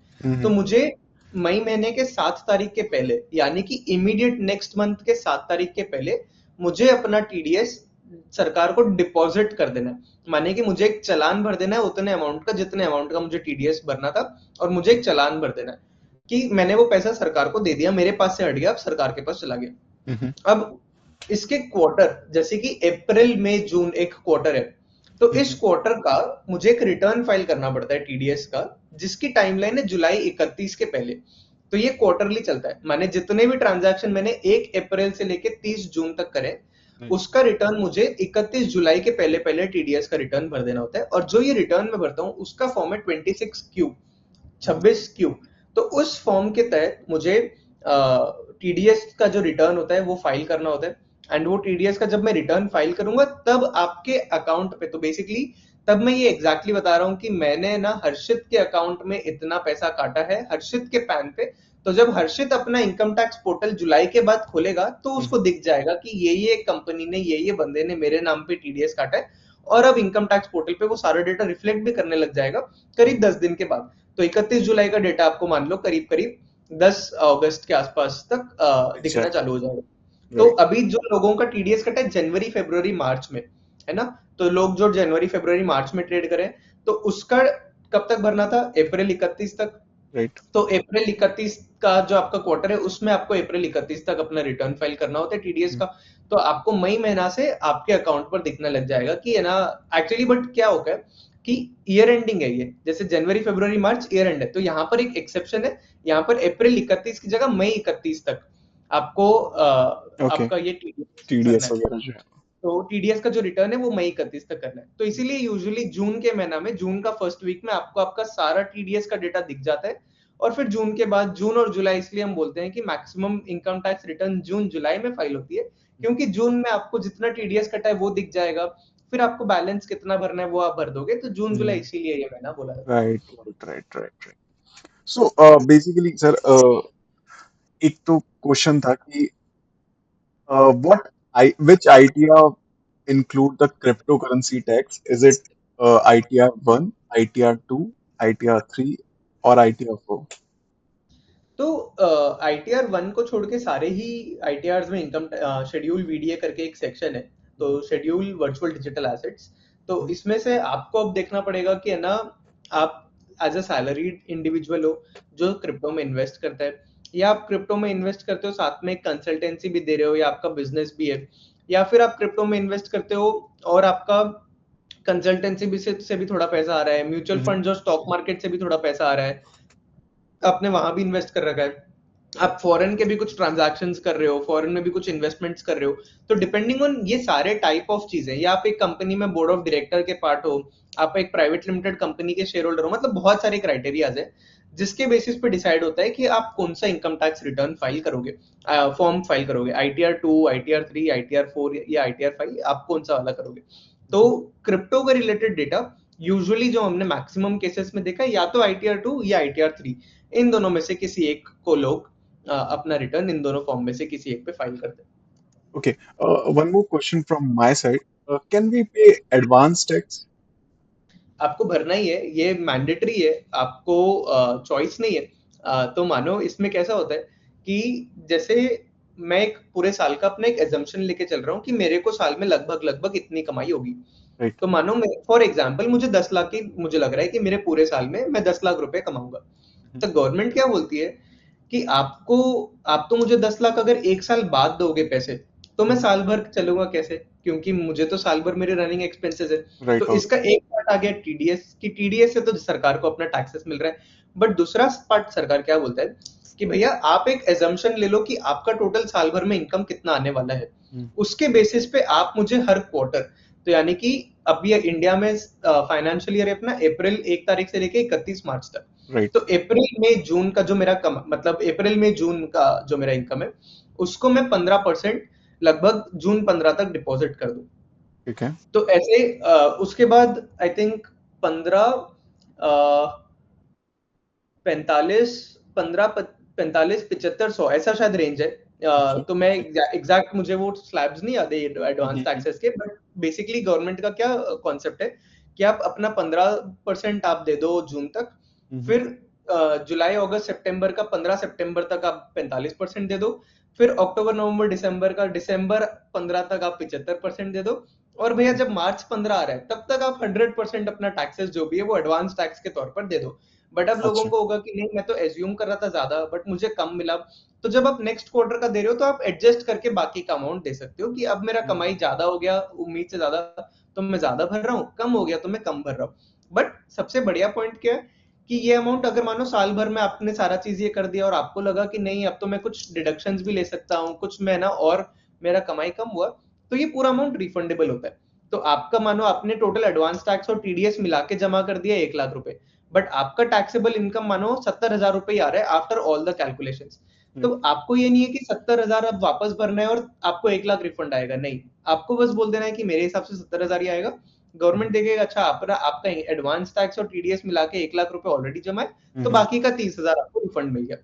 तो मुझे मई महीने के 7 तारीख के पहले, यानी कि इमीडिएट नेक्स्ट मंथ के 7 तारीख के पहले मुझे अपना टीडीएस सरकार को डिपॉजिट कर देना है। माने कि मुझे एक चालान भर देना है उतने अमाउंट का जितने अमाउंट का मुझे टीडीएस भरना था, और मुझे एक चालान भर देना है कि मैंने वो पैसा सरकार को दे दिया, मेरे पास से हट गया, अब सरकार के पास चला गया। अब इसके क्वार्टर, जैसे कि अप्रैल मई जून एक क्वार्टर है, तो इस क्वार्टर का मुझे एक रिटर्न फाइल करना पड़ता है टीडीएस का, जिसकी टाइमलाइन है जुलाई 31 के पहले। तो ये क्वार्टरली चलता है, माने जितने भी ट्रांजैक्शन मैंने 1 अप्रैल से लेके 30 जून तक करे, उसका रिटर्न मुझे 31 जुलाई के पहले पहले टीडीएस का रिटर्न भर देना होता है। और जो ये रिटर्न मैं भरता हूँ उसका फॉर्म है 26Q। तो उस फॉर्म के तहत मुझे टीडीएस का जो रिटर्न होता है वो फाइल करना होता है, एंड वो टीडीएस का जब मैं रिटर्न फाइल करूंगा तब आपके अकाउंट पे, तो बेसिकली तब मैं ये एग्जैक्टली बता रहा हूँ कि मैंने ना हर्षित के अकाउंट में इतना पैसा काटा है हर्षित के पैन पे। तो जब हर्षित अपना इनकम टैक्स पोर्टल जुलाई के बाद खोलेगा तो उसको दिख जाएगा कि ये कंपनी ने, ये बंदे ने मेरे नाम पे टीडीएस काटा है, और अब इनकम टैक्स पोर्टल पे वो सारा डेटा रिफ्लेक्ट भी करने लग जाएगा करीब 10 दिन के बाद। तो 31 जुलाई का डेटा आपको मान लो करीब करीब 10 अगस्त के आसपास तक दिखना चालू हो जाएगा। तो अभी जो लोगों का टीडीएस कटा है जनवरी फरवरी मार्च में, है ना, तो लोग जो जनवरी फरवरी मार्च में ट्रेड करें तो उसका कब तक भरना था, अप्रैल 31 तक। राइट। तो अप्रैल 31 का जो आपका क्वार्टर है उसमें आपको अप्रैल 31 तक अपना रिटर्न फाइल करना होता है टीडीएस का। तो आपको मई महीना से आपके अकाउंट पर दिखने लग जाएगा कि है ना, एक्चुअली बट क्या होगा कि ईयर एंडिंग है ये, जैसे जनवरी फरवरी मार्च ईयर एंड है, तो यहाँ पर एक एक्सेप्शन है, यहाँ पर अप्रैल 31 की जगह मई 31 तक आपको आपका ये टीडीएस वगैरह जो है, तो टीडीएस का जो रिटर्न है वो मई 31 तक करना है। तो इसीलिए यूजुअली जून के महीना में, जून का फर्स्ट वीक में आपको आपका सारा टीडीएस का डेटा दिख जाता है, और फिर जून के बाद जून और जुलाई, इसलिए हम बोलते हैं कि मैक्सिमम इनकम टैक्स रिटर्न जून जुलाई में फाइल होती है, क्योंकि जून में आपको जितना टीडीएस कटा है वो दिख जाएगा, फिर आपको बैलेंस कितना भरना है वो आप भर दोगे। तो जून जुलाई इसीलिए ये महीना बोला जाता है। राइट। सो बेसिकली सर एक तो क्वेश्चन था कि which ITR include the cryptocurrency tax? Is it ITR 1, ITR 2, ITR 3 और ITR 4? तो ITR 1 को छोड़ के सारे ही ITRs में इनकम शेड्यूल वीडीए करके एक सेक्शन है, तो शेड्यूल वर्चुअल डिजिटल एसेट्स। तो इसमें से आपको अब देखना पड़ेगा कि है ना, आप एज अ सैलरीड इंडिविजुअल हो जो क्रिप्टो में इन्वेस्ट करता है, या आप क्रिप्टो में इन्वेस्ट करते हो साथ में कंसल्टेंसी भी दे रहे हो, या आपका बिजनेस भी है, या फिर आप क्रिप्टो में इन्वेस्ट करते हो और आपका कंसल्टेंसी भी से भी थोड़ा पैसा आ रहा है, म्यूचुअल फंड जो स्टॉक मार्केट से भी थोड़ा पैसा आ रहा है, आपने वहां भी इन्वेस्ट कर रखा है, आप फॉरेन के भी कुछ ट्रांजैक्शंस कर रहे हो, फॉरेन में भी कुछ इन्वेस्टमेंट्स कर रहे हो, तो डिपेंडिंग ऑन ये सारे टाइप ऑफ चीजें, या आप एक कंपनी में बोर्ड ऑफ डायरेक्टर के पार्ट हो, आप एक प्राइवेट लिमिटेड कंपनी के शेयर होल्डर हो, मतलब बहुत सारे क्राइटेरियाज है जिसके बेसिस पे डिसाइड होता है कि आप कौन सा इनकम टैक्स रिटर्न फाइल करोगे, फॉर्म फाइल करोगे, ITR 2, ITR 3, ITR 4 या ITR 5, आप कौन सा वाला करोगे। तो क्रिप्टो के रिलेटेड डेटा यूजुअली जो हमने मैक्सिमम केसेस में देखा है, या तो ITR 2 या ITR 3, इन दोनों में से किसी एक को लोग अपना रिटर्न इन दोनों फॉर्म में से किसी एक पे फाइल करते हैं। Okay. One more question from my side. Can we pay advance tax? आपको भरना ही है, ये मैंडेटरी है, आपको चॉइस नहीं है। तो मानो इसमें कैसा होता है कि जैसे मैं एक पूरे साल का अपना एक एजम्पशन लेके चल रहा हूँ कि मेरे को साल में लगभग इतनी कमाई होगी। Right. तो मानो फॉर एग्जाम्पल मुझे 10 लाख की, मुझे लग रहा है कि मेरे पूरे साल में मैं 10 लाख रुपए कमाऊंगा। तो गवर्नमेंट क्या बोलती है कि आप तो मुझे 10 लाख अगर एक साल बाद दोगे पैसे, तो मैं साल भर चलूंगा कैसे, क्योंकि मुझे तो साल भर मेरे रनिंग एक्सपेंसेस है। राइट तो इसका एक पार्ट आ गया टीडीएस की, टीडीएस से तो सरकार को अपना टैक्सेस मिल रहा है, बट दूसरा पार्ट सरकार क्या बोलता है कि भैया आप एक एजम्पशन ले लो कि आपका टोटल साल भर में इनकम कितना आने वाला है, उसके बेसिस पे आप मुझे हर क्वार्टर, तो यानी कि अभी इंडिया में फाइनेंशियल ईयर अपना अप्रैल 1 तारीख से लेके 31 मार्च तक, राइट तो अप्रैल में जून का जो मेरा मतलब अप्रैल में जून का जो मेरा इनकम है, उसको मैं 15% लगभग जून 15 तक डिपॉजिट कर दूं। ठीक है तो ऐसे उसके बाद आई थिंक 45 ऐसा शायद रेंज है। अच्छा तो मैं एग्जैक्ट मुझे वो स्लैब्स नहीं आते एडवांस टैक्सेस के, बट बेसिकली गवर्नमेंट का क्या कॉन्सेप्ट है कि आप अपना 15% आप दे दो जून तक, फिर जुलाई अगस्त सितंबर का 15 सितंबर तक आप 45% दे दो, फिर अक्टूबर नवंबर दिसंबर का दिसंबर 15 तक आप 75% दे दो, और भैया जब मार्च 15 आ रहा है तब तक आप 100% अपना टैक्सेस जो भी है वो एडवांस टैक्स के तौर पर दे दो। बट अब लोगों अच्छा को होगा कि नहीं मैं तो एज्यूम कर रहा था ज्यादा बट मुझे कम मिला, तो जब आप नेक्स्ट क्वार्टर का दे रहे हो तो आप एडजस्ट करके बाकी का अमाउंट दे सकते हो कि अब मेरा कमाई ज्यादा हो गया उम्मीद से ज्यादा, तो मैं ज्यादा भर रहा हूँ, कम हो गया तो मैं कम भर रहा हूँ। बट सबसे बढ़िया पॉइंट क्या है कि ये अमाउंट अगर मानो साल भर में आपने सारा चीज ये कर दिया और आपको लगा कि नहीं अब तो मैं कुछ डिडक्शंस भी ले सकता हूँ कुछ, मैं ना और मेरा कमाई कम हुआ, तो ये पूरा अमाउंट रिफंडेबल होता है। तो आपका मानो आपने टोटल एडवांस टैक्स और टीडीएस मिला के जमा कर दिया 1 लाख रुपए, बट आपका टैक्सेबल इनकम मानो 70,000 रुपए आ रहा है आफ्टर ऑल द कैलकुलेशन। तो आपको ये नहीं है कि 70,000 अब वापस भरना है और आपको 1 लाख रिफंड आएगा, नहीं, आपको बस बोल देना है कि मेरे हिसाब से 70,000 ही आएगा। गवर्नमेंट देखेगा अच्छा आपका एडवांस टैक्स और टीडीएस मिला के 1 लाख रुपए ऑलरेडी जमा है, तो बाकी का 30,000 आपको रिफंड मिल गया।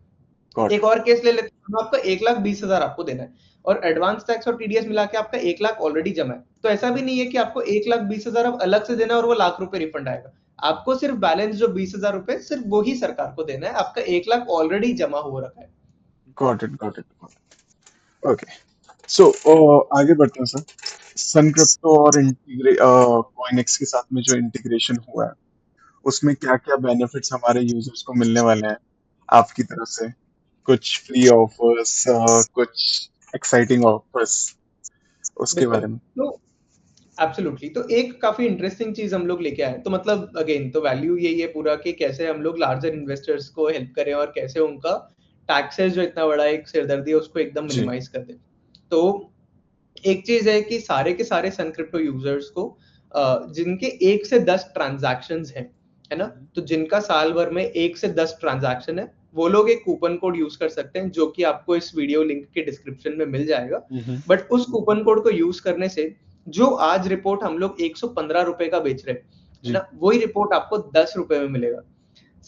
गॉट एक और केस ले लेते हैं, आपका 1,20,000 आपको देना है और एडवांस टैक्स और टीडीएस मिला के आपका 1 लाख ऑलरेडी जमा है, तो ऐसा भी नहीं है कि आपको 1,20,000 अब अलग से देना है और वो लाख रुपए रिफंड आएगा। आपको सिर्फ बैलेंस जो 20,000 रुपए सिर्फ वो ही सरकार को देना है, आपका 1 लाख ऑलरेडी जमा हो रखा है। गॉट इट ओके सो आगे बढ़ते हैं सर। सन क्रिप्टो और कॉइनएक्स के साथ में जो इंटीग्रेशन हुआ है उसमें क्या क्या बेनिफिट्स हमारे यूजर्स को मिलने वाले हैं आपकी तरफ से? कुछ फ्री ऑफर्स, कुछ एक्साइटिंग ऑफर्स, उसके बिल्कुल। बारे में। तो एब्सोल्युटली, तो एक काफी इंटरेस्टिंग चीज हम लोग लेके आए, तो मतलब अगेन तो वैल्यू यही है पूरा कि कैसे हम लोग लार्जर इन्वेस्टर्स को हेल्प करें और कैसे उनका टैक्सेस जो इतना बड़ा एक सिरदर्दी है उसको एकदम जी मिनिमाइज कर दें। तो एक चीज है कि सारे के सारे सन क्रिप्टो यूजर्स को जिनके 1 से 10 ट्रांजैक्शन है ना, तो जिनका साल भर में 1 से 10 ट्रांजैक्शन है, वो लोग एक कूपन कोड यूज कर सकते हैं जो कि आपको इस वीडियो लिंक के डिस्क्रिप्शन में मिल जाएगा। बट उस कूपन कोड को यूज करने से जो आज रिपोर्ट हम लोग 115 रुपए का बेच रहे हैं है जी ना, वही रिपोर्ट आपको 10 रुपए में मिलेगा,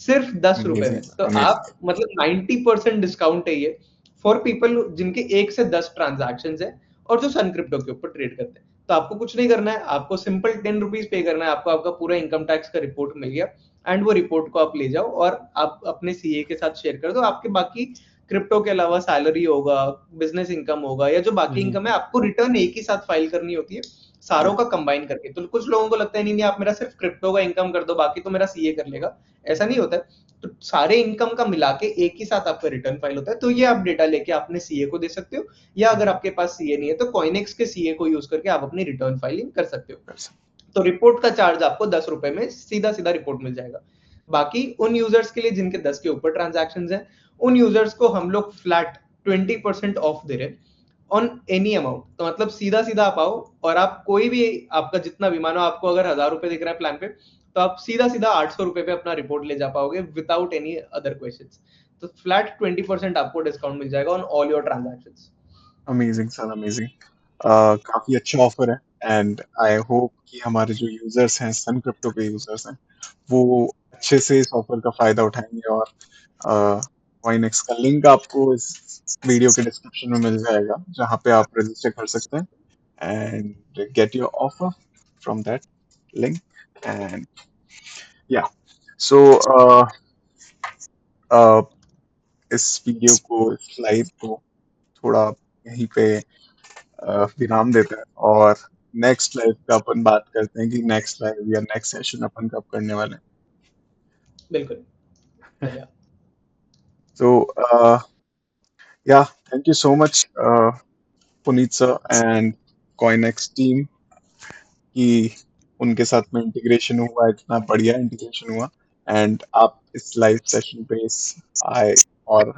सिर्फ 10 रुपए में। अमेजिंग तो अमेजिंग आप मतलब 90% डिस्काउंट है ये फॉर पीपल जिनके 1 से 10 ट्रांजेक्शन है और जो सन क्रिप्टो के ऊपर ट्रेड करते हैं। तो आपको कुछ नहीं करना है, आपको सिंपल 10 रुपीज पे करना है, आपको आपका पूरा इनकम टैक्स का रिपोर्ट मिल गया एंड वो रिपोर्ट को आप ले जाओ और आप अपने सीए के साथ शेयर कर दो। आपके बाकी क्रिप्टो के अलावा सैलरी होगा, बिजनेस इनकम होगा या जो बाकी इनकम है, आपको रिटर्न एक ही साथ फाइल करनी होती है सारों का कंबाइन करके। तो कुछ लोगों को लगता है नहीं नहीं आप मेरा सिर्फ क्रिप्टो का इनकम कर दो बाकी तो मेरा सीए कर लेगा, ऐसा नहीं होता है। तो सारे इनकम का मिला के एक ही साथ आपका रिटर्न फाइल होता है, तो ये आप डेटा लेके अपने सीए को दे सकते हो, या अगर आपके पास सीए नहीं है तो कॉइनेक्स के सीए को यूज करके आप अपनी रिटर्न फाइलिंग कर सकते हो। तो रिपोर्ट का चार्ज आपको 10 रुपए में सीधा सीधा रिपोर्ट मिल जाएगा। बाकी उन यूजर्स के लिए जिनके 10 के ऊपर ट्रांजैक्शंस हैं, उन यूजर्स को हम लोग फ्लैट 20% ऑफ दे रहे हैं ऑन एनी अमाउंट। तो मतलब सीधा सीधा आप आओ और आप कोई भी आपका जितना भी, मानो आपको अगर 1,000 रुपए दिख रहा है प्लान पे, तो आप सीधा सीधा 800 रुपए पे अपना रिपोर्ट ले जा पाओगे विदाउट एनी अदर क्वेश्चंस। तो फ्लैट 20% आपको डिस्काउंट मिल जाएगा on all your transactions. Amazing sir amazing काफी अच्छा ऑफर है एंड आई होप कि हमारे जो यूजर्स हैं सन क्रिप्टो के यूजर्स हैं वो अच्छे से इस ऑफर का फायदा उठाएंगे और कॉइनएक्स का लिंक आपको इस वीडियो के डिस्क्रिप्शन में मिल जाएगा जहाँ पे आप रजिस्टर कर सकते हैं and get your offer from that link and या सो इस वीडियो को इस लाइव को थोड़ा यहीं पे विराम देते हैं और नेक्स्ट लाइव का अपन बात करते हैं कि नेक्स्ट लाइव या नेक्स्ट सेशन अपन कब करने वाले बिल्कुल। बढ़िया। हैं So, yeah, thank you so much, Puneet sir and CoinX team कि उनके साथ में इंटीग्रेशन हुआ, इतना बढ़िया इंटीग्रेशन हुआ एंड आप इस लाइव सेशन पे आए और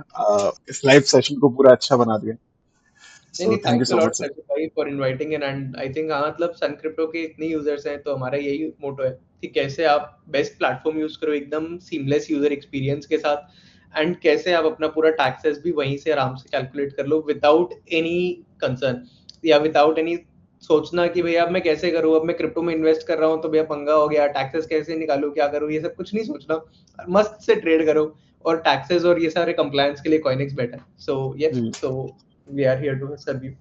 इस लाइव सेशन को पूरा अच्छा बना दिया. नहीं So नहीं, thank you thanks a so lot much, sir. Sachin भाई for inviting and I think हाँ मतलब सन क्रिप्टो के इतने यूजर्स हैं तो हमारा यही मोटो है कि कैसे आप बेस्ट प्लेटफॉर्म यूज करो एकदम सीमलेस यूजर एक्सपीरियंस के साथ एंड कैसे आप अपना पूरा टैक्सेस भी वहीं से आराम से कैलकुलेट कर लो विदाउट एनी कंसर्न या विदाउट एनी सोचना कि भैया अब मैं कैसे करूँ, अब मैं क्रिप्टो में इन्वेस्ट कर रहा हूँ तो भैया पंगा हो गया, टैक्सेस कैसे निकालूं, क्या करूँ, ये सब कुछ नहीं सोचना, मस्त से ट्रेड करो और टैक्सेस और ये सारे कंप्लायंस के लिए कॉइनिक्स बेटर. सो यस, जी, so we are here to serve you.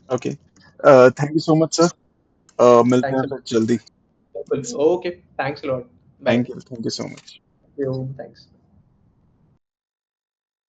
Okay. Thank you so much, sir. मिलते हैं Thanks a फिर जल्दी. lot. Okay, thanks a lot. Bye. Thank you so much. Thanks.